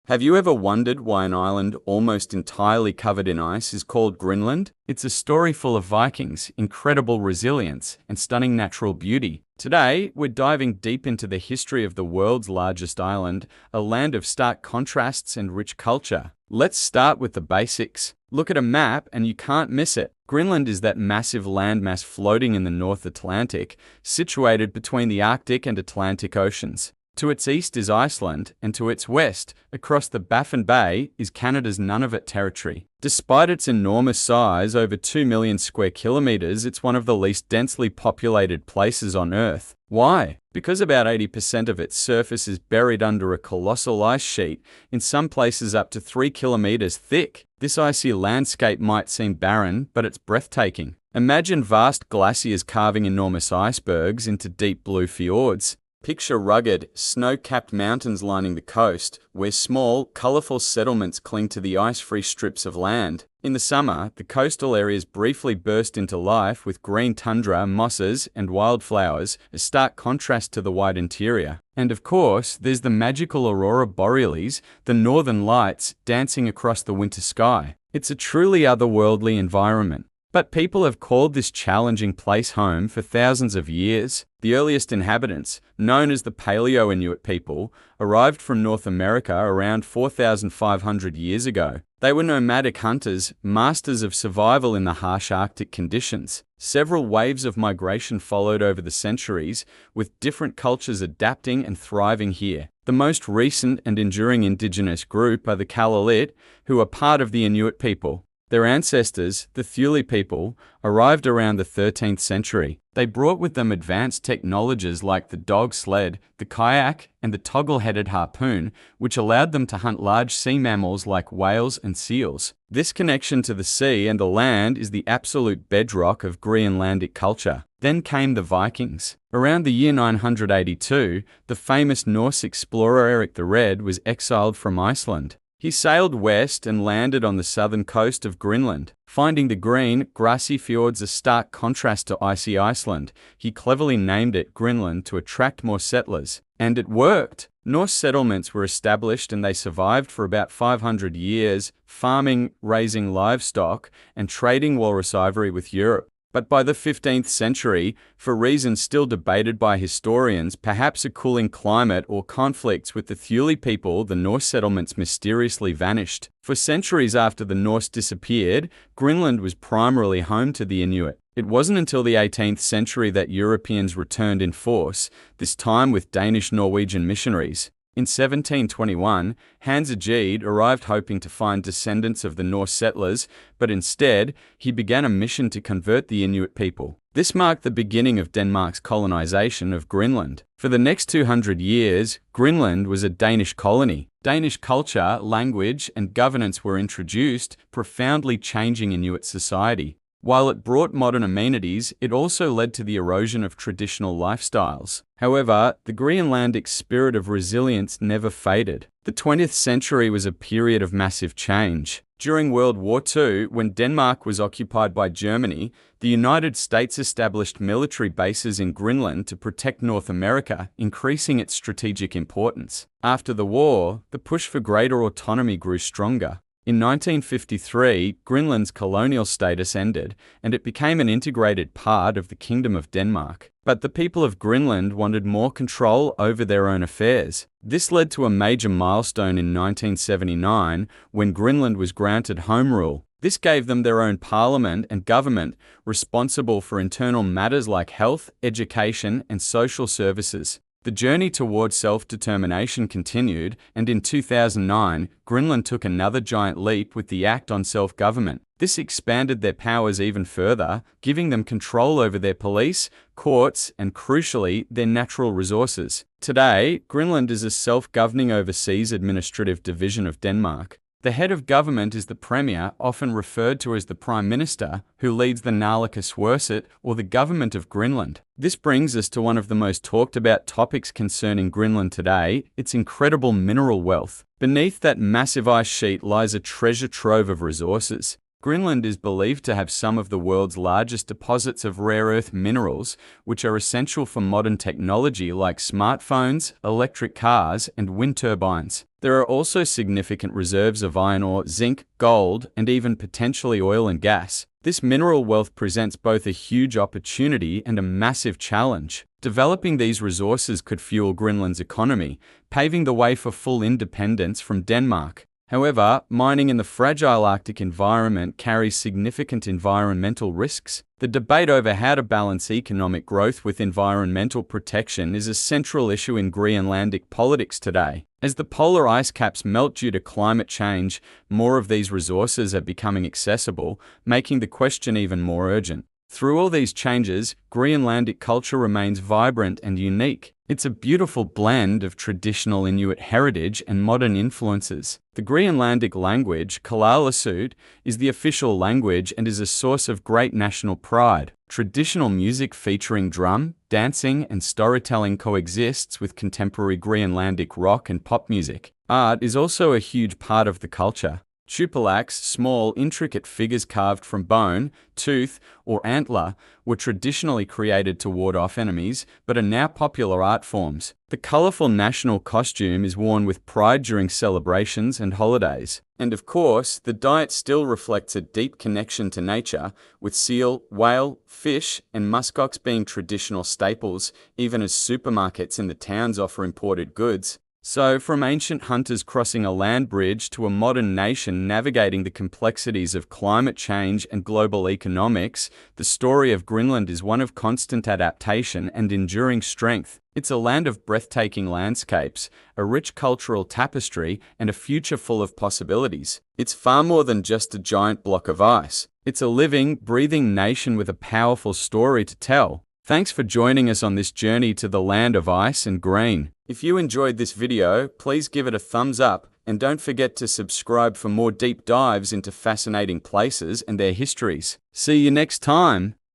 Have you ever wondered why an island almost entirely covered in ice is called Greenland? It's a story full of Vikings, incredible resilience, and stunning natural beauty. Today, we're diving deep into the history of the world's largest island, a land of stark contrasts and rich culture. Let's start with the basics. Look at a map and you can't miss it. Greenland is that massive landmass floating in the North Atlantic, situated between the Arctic and Atlantic Oceans. To its east is Iceland, and to its west, across the Baffin Bay, is Canada's Nunavut territory. Despite its enormous size, over 2 million square kilometers, it's one of the least densely populated places on Earth. Why? Because about 80% of its surface is buried under a colossal ice sheet, in some places up to 3 kilometers thick. This icy landscape might seem barren, but it's breathtaking. Imagine vast glaciers carving enormous icebergs into deep blue fjords. Picture rugged, snow-capped mountains lining the coast, where small, colourful settlements cling to the ice-free strips of land. In the summer, the coastal areas briefly burst into life with green tundra, mosses, and wildflowers, a stark contrast to the white interior. And of course, there's the magical aurora borealis, the northern lights, dancing across the winter sky. It's a truly otherworldly environment. But people have called this challenging place home for thousands of years. The earliest inhabitants, known as the Paleo-Inuit people, arrived from North America around 4,500 years ago. They were nomadic hunters, masters of survival in the harsh Arctic conditions. Several waves of migration followed over the centuries, with different cultures adapting and thriving here. The most recent and enduring indigenous group are the Kalalit, who are part of the Inuit people. Their ancestors, the Thule people, arrived around the 13th century. They brought with them advanced technologies like the dog sled, the kayak, and the toggle-headed harpoon, which allowed them to hunt large sea mammals like whales and seals. This connection to the sea and the land is the absolute bedrock of Greenlandic culture. Then came the Vikings. Around the year 982, the famous Norse explorer Eric the Red was exiled from Iceland. He sailed west and landed on the southern coast of Greenland. Finding the green, grassy fjords a stark contrast to icy Iceland, he cleverly named it Greenland to attract more settlers. And it worked! Norse settlements were established and they survived for about 500 years, farming, raising livestock, and trading walrus ivory with Europe. But by the 15th century, for reasons still debated by historians, perhaps a cooling climate or conflicts with the Thule people, the Norse settlements mysteriously vanished. For centuries after the Norse disappeared, Greenland was primarily home to the Inuit. It wasn't until the 18th century that Europeans returned in force, this time with Danish-Norwegian missionaries. In 1721, Hans Egede arrived hoping to find descendants of the Norse settlers, but instead, he began a mission to convert the Inuit people. This marked the beginning of Denmark's colonization of Greenland. For the next 200 years, Greenland was a Danish colony. Danish culture, language, and governance were introduced, profoundly changing Inuit society. While it brought modern amenities, it also led to the erosion of traditional lifestyles. However, the Greenlandic spirit of resilience never faded. The 20th century was a period of massive change. During World War II, when Denmark was occupied by Germany, the United States established military bases in Greenland to protect North America, increasing its strategic importance. After the war, the push for greater autonomy grew stronger. In 1953, Greenland's colonial status ended, and it became an integrated part of the Kingdom of Denmark. But the people of Greenland wanted more control over their own affairs. This led to a major milestone in 1979, when Greenland was granted home rule. This gave them their own parliament and government, responsible for internal matters like health, education, and social services. The journey towards self-determination continued, and in 2009, Greenland took another giant leap with the Act on Self-Government. This expanded their powers even further, giving them control over their police, courts, and crucially, their natural resources. Today, Greenland is a self-governing overseas administrative division of Denmark. The head of government is the Premier, often referred to as the Prime Minister, who leads the Naalakkersuisut, or the government of Greenland. This brings us to one of the most talked about topics concerning Greenland today, its incredible mineral wealth. Beneath that massive ice sheet lies a treasure trove of resources. Greenland is believed to have some of the world's largest deposits of rare earth minerals, which are essential for modern technology like smartphones, electric cars, and wind turbines. There are also significant reserves of iron ore, zinc, gold, and even potentially oil and gas. This mineral wealth presents both a huge opportunity and a massive challenge. Developing these resources could fuel Greenland's economy, paving the way for full independence from Denmark. However, mining in the fragile Arctic environment carries significant environmental risks. The debate over how to balance economic growth with environmental protection is a central issue in Greenlandic politics today. As the polar ice caps melt due to climate change, more of these resources are becoming accessible, making the question even more urgent. Through all these changes, Greenlandic culture remains vibrant and unique. It's a beautiful blend of traditional Inuit heritage and modern influences. The Greenlandic language, Kalaallisut, is the official language and is a source of great national pride. Traditional music featuring drum, dancing, and storytelling coexists with contemporary Greenlandic rock and pop music. Art is also a huge part of the culture. Tupilaks, small, intricate figures carved from bone, tooth, or antler, were traditionally created to ward off enemies, but are now popular art forms. The colorful national costume is worn with pride during celebrations and holidays. And of course, the diet still reflects a deep connection to nature, with seal, whale, fish, and muskox being traditional staples, even as supermarkets in the towns offer imported goods. So, from ancient hunters crossing a land bridge to a modern nation navigating the complexities of climate change and global economics, the story of Greenland is one of constant adaptation and enduring strength. It's a land of breathtaking landscapes, a rich cultural tapestry, and a future full of possibilities. It's far more than just a giant block of ice. It's a living, breathing nation with a powerful story to tell. Thanks for joining us on this journey to the land of ice and green. If you enjoyed this video, please give it a thumbs up and don't forget to subscribe for more deep dives into fascinating places and their histories. See you next time!